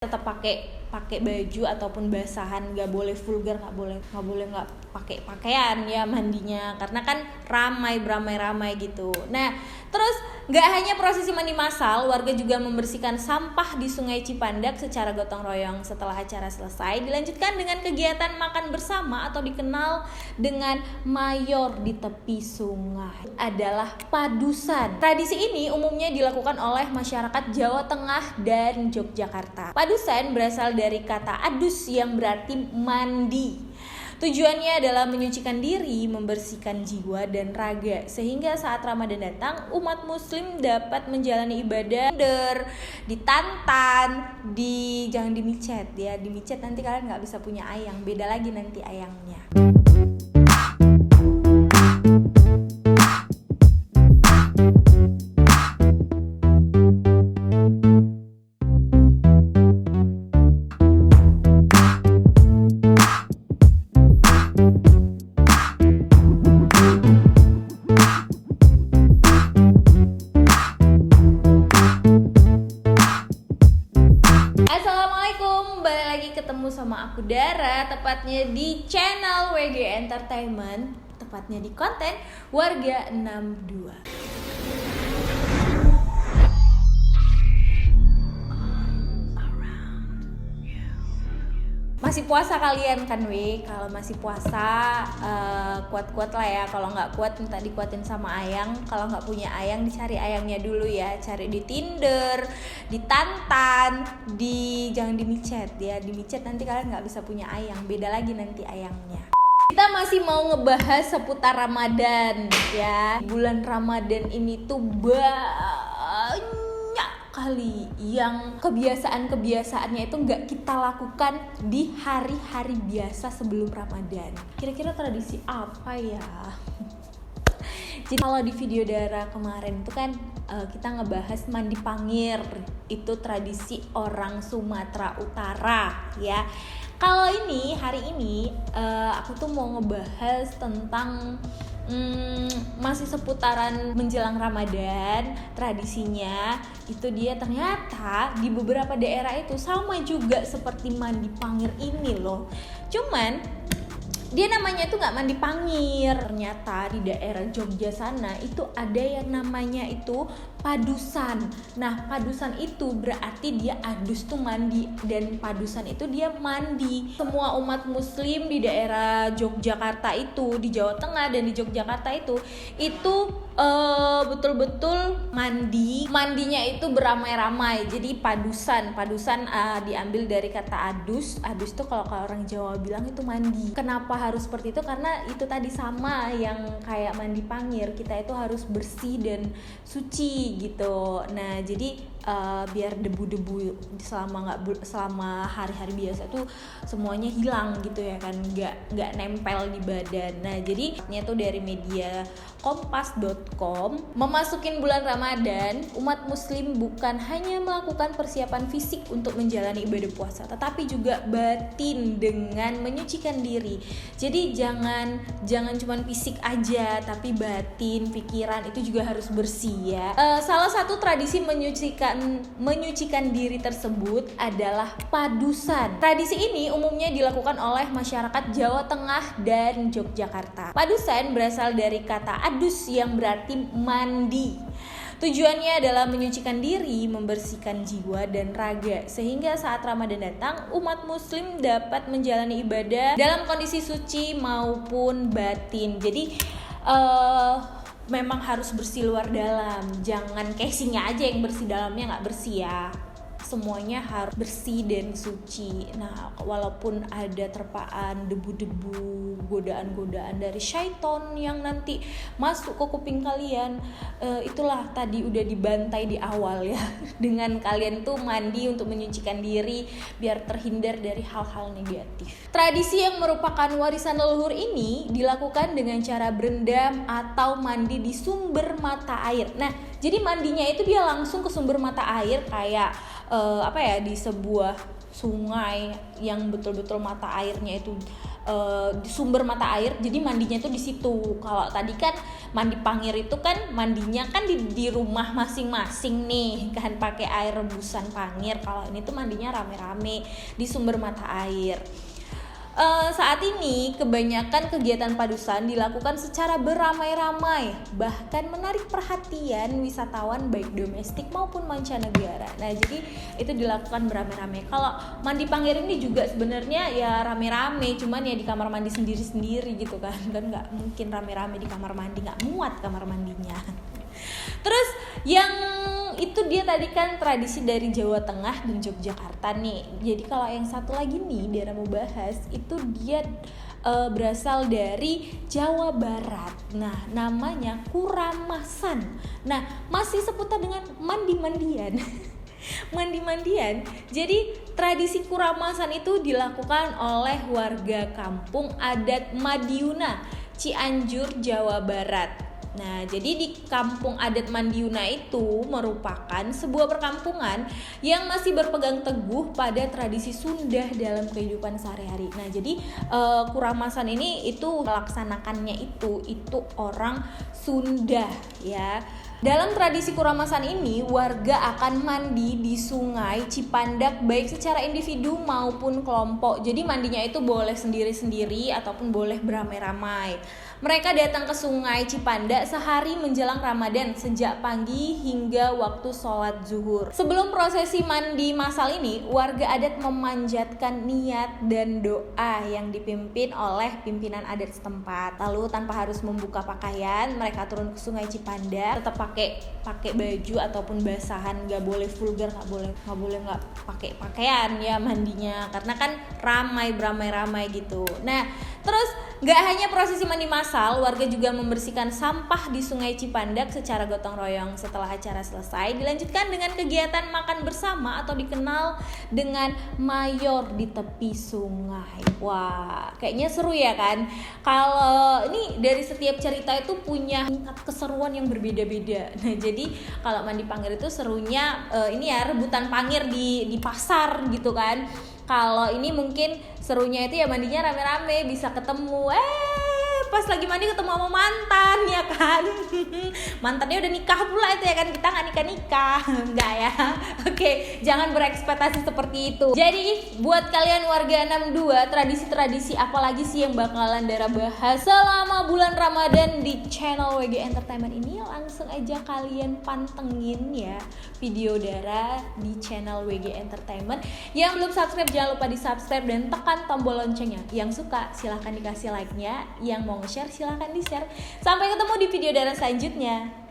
tetap pakai baju ataupun basahan, nggak boleh vulgar, nggak boleh nggak pakai pakaian ya mandinya, karena kan ramai gitu. Nah terus nggak hanya prosesi mandi massal, warga juga membersihkan sampah di Sungai Cipandak secara gotong royong. Setelah acara selesai, dilanjutkan dengan kegiatan makan bersama atau dikenal dengan mayor di tepi sungai, adalah padusan. Tradisi ini umumnya dilakukan oleh masyarakat Jawa Tengah dan Yogyakarta. Padusan berasal dari kata adus yang berarti mandi. Tujuannya adalah menyucikan diri, membersihkan jiwa dan raga, sehingga saat Ramadan datang, umat muslim dapat menjalani ibadah ditantan, jangan dimicet ya, dimicet nanti kalian nggak bisa punya ayang, beda lagi nanti ayangnya. Assalamualaikum, balik lagi ketemu sama aku Dara, tepatnya di channel WG Entertainment, tepatnya di konten Warga 62. Masih puasa kalian kan weh? Kalau masih puasa kuat-kuat lah ya. Kalau nggak kuat minta dikuatin sama ayang. Kalau nggak punya ayang dicari ayangnya dulu ya. Cari di Tinder, ditantan, jangan dimicet ya. Dimicet nanti kalian nggak bisa punya ayang. Beda lagi nanti ayangnya. Kita masih mau ngebahas seputar Ramadan ya. Bulan Ramadan ini tuh banyak kali yang kebiasaan-kebiasaannya itu nggak kita lakukan di hari-hari biasa sebelum Ramadan. Kira-kira tradisi apa ya? Jadi kalau di video Dara kemarin itu kan kita ngebahas mandi pangir, itu tradisi orang Sumatera Utara ya. Kalau hari ini aku tuh mau ngebahas tentang masih seputaran menjelang Ramadan. Tradisinya itu dia ternyata di beberapa daerah itu sama juga seperti mandi pangir ini loh. Cuman dia namanya itu nggak mandi pangir. Ternyata di daerah Jogja sana itu ada yang namanya itu padusan. Nah padusan itu berarti dia adus tuh mandi, dan padusan itu dia mandi. Semua umat muslim di daerah Yogyakarta itu, di Jawa Tengah dan di Yogyakarta itu betul-betul mandinya itu beramai-ramai. Jadi padusan diambil dari kata adus tuh kalau orang Jawa bilang itu mandi. Kenapa harus seperti itu? Karena itu tadi sama yang kayak mandi pangir, kita itu harus bersih dan suci gitu. Nah jadi biar debu-debu selama hari-hari biasa tuh semuanya hilang gitu ya kan, nggak nempel di badan. Nah jadi tuh dari media kompas.com, memasukin bulan Ramadan, umat muslim bukan hanya melakukan persiapan fisik untuk menjalani ibadah puasa, tetapi juga batin dengan menyucikan diri. Jadi jangan cuma fisik aja, tapi batin, pikiran itu juga harus bersih ya. Salah satu tradisi menyucikan diri tersebut adalah padusan. Tradisi ini umumnya dilakukan oleh masyarakat Jawa Tengah dan Yogyakarta. Padusan berasal dari kata adus yang berarti mandi. Tujuannya adalah menyucikan diri, membersihkan jiwa dan raga, sehingga saat Ramadan datang, umat muslim dapat menjalani ibadah dalam kondisi suci maupun batin. Jadi memang harus bersih luar dalam, jangan casingnya aja yang bersih, dalamnya nggak bersih ya. Semuanya harus bersih dan suci. Nah, walaupun ada terpaan debu-debu, godaan-godaan dari syaiton yang nanti masuk ke kuping kalian, itulah tadi udah dibantai di awal ya. Dengan kalian tuh mandi untuk menyucikan diri biar terhindar dari hal-hal negatif. Tradisi yang merupakan warisan leluhur ini dilakukan dengan cara berendam atau mandi di sumber mata air. Nah, jadi mandinya itu dia langsung ke sumber mata air, kayak di sebuah sungai yang betul-betul mata airnya itu di sumber mata air, jadi mandinya itu di situ. Kalau tadi kan mandi Pangir itu kan mandinya kan di rumah masing-masing nih kan, pakai air rebusan Pangir. Kalau ini tuh mandinya rame-rame di sumber mata air. Saat ini kebanyakan kegiatan padusan dilakukan secara beramai-ramai, bahkan menarik perhatian wisatawan baik domestik maupun mancanegara. Nah, jadi itu dilakukan beramai-ramai. Kalau mandi Pangir ini juga sebenarnya ya rame-rame, cuman ya di kamar mandi sendiri-sendiri gitu kan nggak mungkin rame-rame di kamar mandi, nggak muat kamar mandinya. Terus yang itu dia tadi kan tradisi dari Jawa Tengah dan Yogyakarta nih. Jadi kalau yang satu lagi nih Dara mau bahas itu dia berasal dari Jawa Barat. Nah, namanya Kuramasan. Nah, masih seputar dengan mandi-mandian. Mandi-mandian. Jadi tradisi Kuramasan itu dilakukan oleh warga kampung adat Madiuna, Cianjur, Jawa Barat. Nah, jadi di kampung adat Mandiuna itu merupakan sebuah perkampungan yang masih berpegang teguh pada tradisi Sunda dalam kehidupan sehari-hari. Nah, jadi Kuramasan ini itu melaksanakannya itu orang Sunda ya. Dalam tradisi Kuramasan ini, warga akan mandi di sungai Cipandak baik secara individu maupun kelompok. Jadi mandinya itu boleh sendiri-sendiri ataupun boleh beramai-ramai. Mereka datang ke sungai Cipandak sehari menjelang Ramadan sejak pagi hingga waktu sholat zuhur. Sebelum prosesi mandi massal ini, warga adat memanjatkan niat dan doa yang dipimpin oleh pimpinan adat setempat. Lalu tanpa harus membuka pakaian, mereka turun ke sungai Cipandak, tetap pakai baju ataupun basahan, nggak boleh vulgar, nggak boleh nggak pakai pakaian ya mandinya, karena kan beramai-ramai gitu. Nah, terus nggak hanya prosesi mandi massal, warga juga membersihkan sampah di sungai Cipandak secara gotong royong. Setelah acara selesai, dilanjutkan dengan kegiatan makan bersama atau dikenal dengan mayor di tepi sungai. Wah, kayaknya seru ya kan? Kalau ini dari setiap cerita itu punya tingkat keseruan yang berbeda-beda. Nah, jadi kalau mandi Pangir itu serunya ini ya rebutan Pangir di pasar gitu kan. Kalau ini mungkin serunya itu ya mandinya rame-rame, bisa ketemu pas lagi mandi ketemu sama mantan ya kan. Mantannya udah nikah pula itu ya kan, kita nggak nikah enggak ya. Oke, jangan berekspektasi seperti itu. Jadi buat kalian warga 62, tradisi-tradisi apa lagi sih yang bakalan Dara bahas selama bulan Ramadan di channel WG Entertainment ini? Langsung aja kalian pantengin ya video Dara di channel WG Entertainment. Yang belum subscribe jangan lupa di subscribe dan tekan tombol loncengnya. Yang suka silahkan dikasih like-nya, yang mau nge-share silahkan di-share. Sampai ketemu di video Dara selanjutnya.